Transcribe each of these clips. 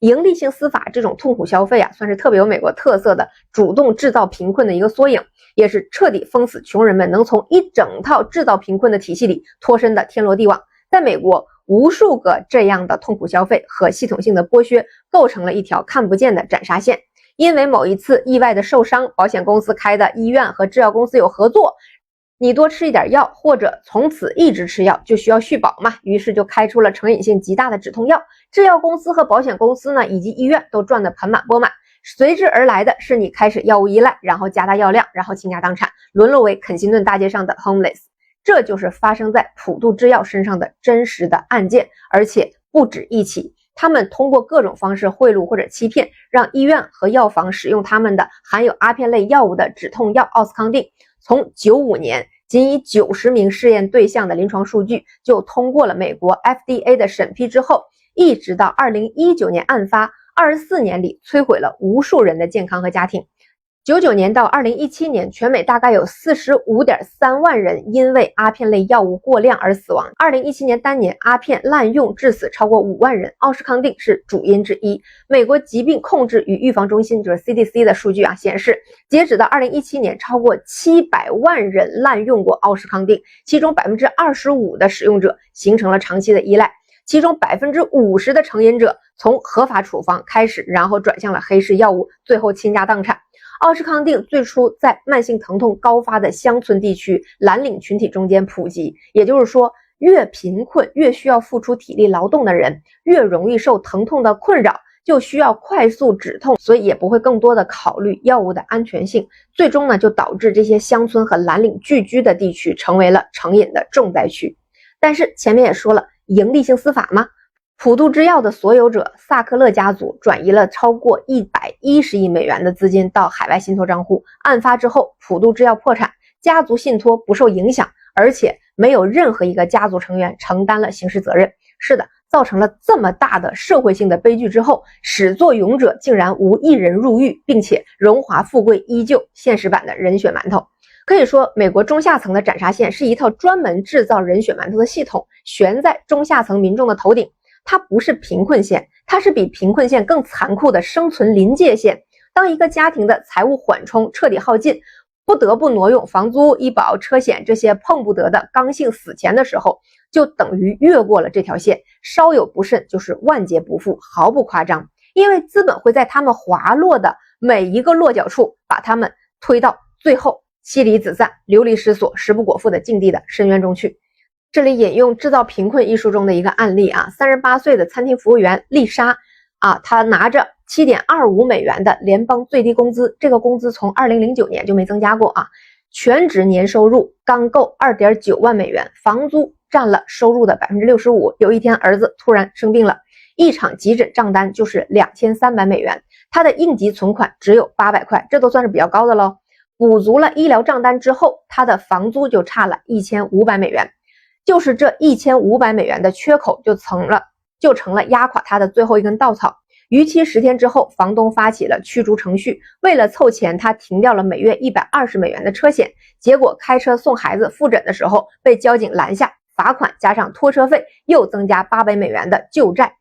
盈利性司法这种痛苦消费啊，算是特别有美国特色的主动制造贫困的一个缩影，也是彻底封死穷人们能从一整套制造贫困的体系里脱身的天罗地网。在美国，无数个这样的痛苦消费和系统性的剥削构成了一条看不见的斩杀线。因为某一次意外的受伤，保险公司开的医院和制药公司有合作，你多吃一点药或者从此一直吃药就需要续保嘛，于是就开出了成瘾性极大的止痛药。制药公司和保险公司呢，以及医院都赚得盆满钵满，随之而来的是你开始药物依赖，然后加大药量，然后倾家荡产，沦落为肯辛顿大街上的 homeless。 这就是发生在普渡制药身上的真实的案件，而且不止一起。他们通过各种方式贿赂或者欺骗，让医院和药房使用他们的含有阿片类药物的止痛药奥司康定。从95年仅以90名试验对象的临床数据就通过了美国 FDA 的审批之后，一直到2019年案发，24年里摧毁了无数人的健康和家庭。99年到2017年，全美大概有 45.3 万人因为阿片类药物过量而死亡。2017年单年，阿片滥用致死超过5万人，奥司康定是主因之一。美国疾病控制与预防中心，就是 CDC 的数据显示，截止到2017年，超过700万人滥用过奥司康定，其中 25% 的使用者形成了长期的依赖，其中 50% 的成瘾者从合法处方开始，然后转向了黑市药物，最后倾家荡产。奥司康定最初在慢性疼痛高发的乡村地区蓝领群体中间普及，也就是说，越贫困越需要付出体力劳动的人，越容易受疼痛的困扰，就需要快速止痛，所以也不会更多的考虑药物的安全性，最终呢就导致这些乡村和蓝领聚居的地区成为了成瘾的重灾区。但是前面也说了，盈利性司法吗？普渡制药的所有者萨克勒家族转移了超过110亿美元的资金到海外信托账户。案发之后，普渡制药破产，家族信托不受影响，而且没有任何一个家族成员承担了刑事责任。是的，造成了这么大的社会性的悲剧之后，始作俑者竟然无一人入狱，并且荣华富贵依旧，现实版的人血馒头。可以说，美国中下层的斩杀线是一套专门制造人血馒头的系统，悬在中下层民众的头顶。它不是贫困线，它是比贫困线更残酷的生存临界线。当一个家庭的财务缓冲彻底耗尽，不得不挪用房租、医保、车险这些碰不得的刚性死钱的时候，就等于越过了这条线，稍有不慎就是万劫不复，毫不夸张。因为资本会在他们滑落的每一个落脚处，把他们推到最后妻离子散、流离失所、食不果腹的境地的深渊中去。这里引用《制造贫困》一书中的一个案例38岁的餐厅服务员丽莎她拿着7.25美元的联邦最低工资，这个工资从2009年就没增加过全职年收入刚够 2.9 万美元，房租占了收入的 65%。 有一天儿子突然生病了，一场急诊账单就是2300美元，他的应急存款只有800块，这都算是比较高的咯。补足了医疗账单之后，他的房租就差了1500美元。就是这1500美元的缺口就成了压垮他的最后一根稻草。逾期10天之后，房东发起了驱逐程序，为了凑钱，他停掉了每月120美元的车险，结果开车送孩子复诊的时候被交警拦下，罚款加上拖车费又增加800美元的旧债。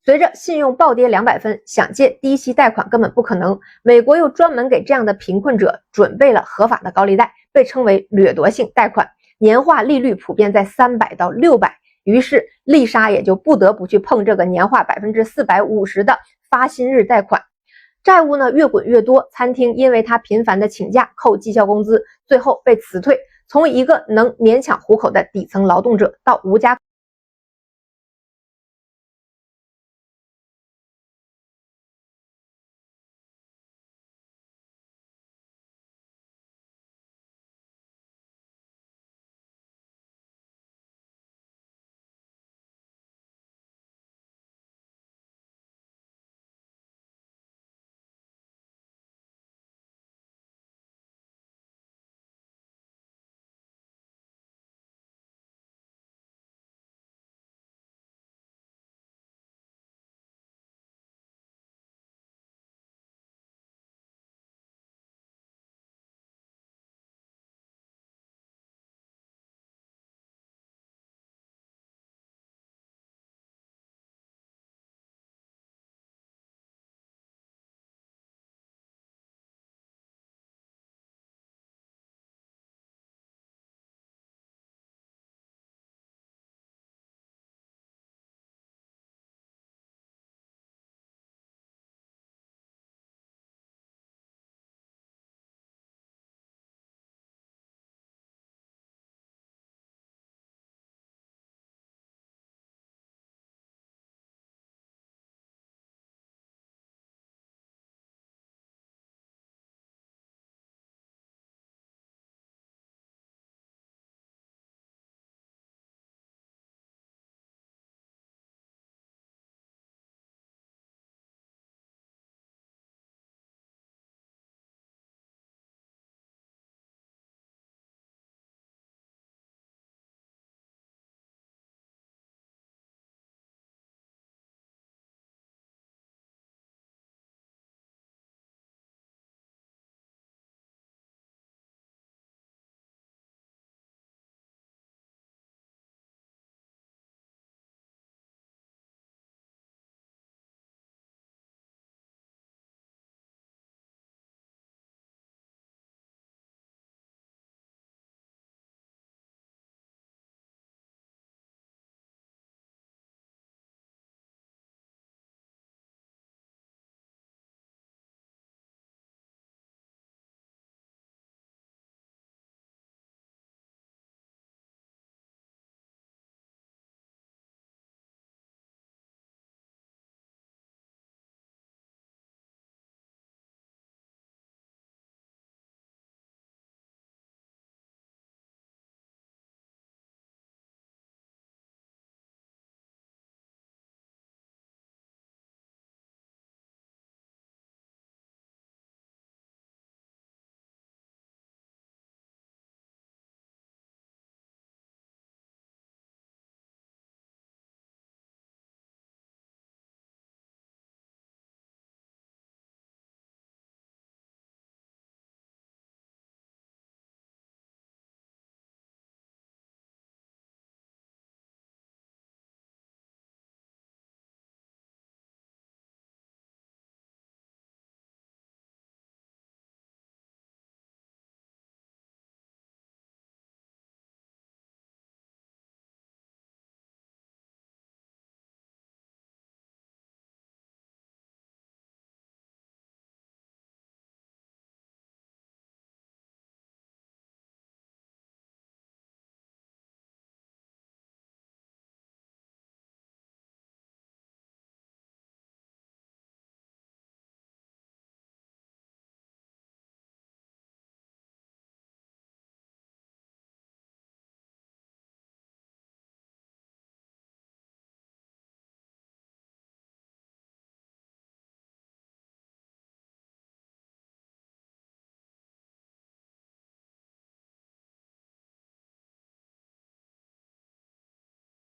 随着信用暴跌200分，想借低息贷款根本不可能。美国又专门给这样的贫困者准备了合法的高利贷，被称为掠夺性贷款，年化利率普遍在300到600，于是丽莎也就不得不去碰这个年化 450% 的发薪日贷款。债务呢越滚越多，餐厅因为他频繁的请假扣绩效工资，最后被辞退，从一个能勉强糊口的底层劳动者到无家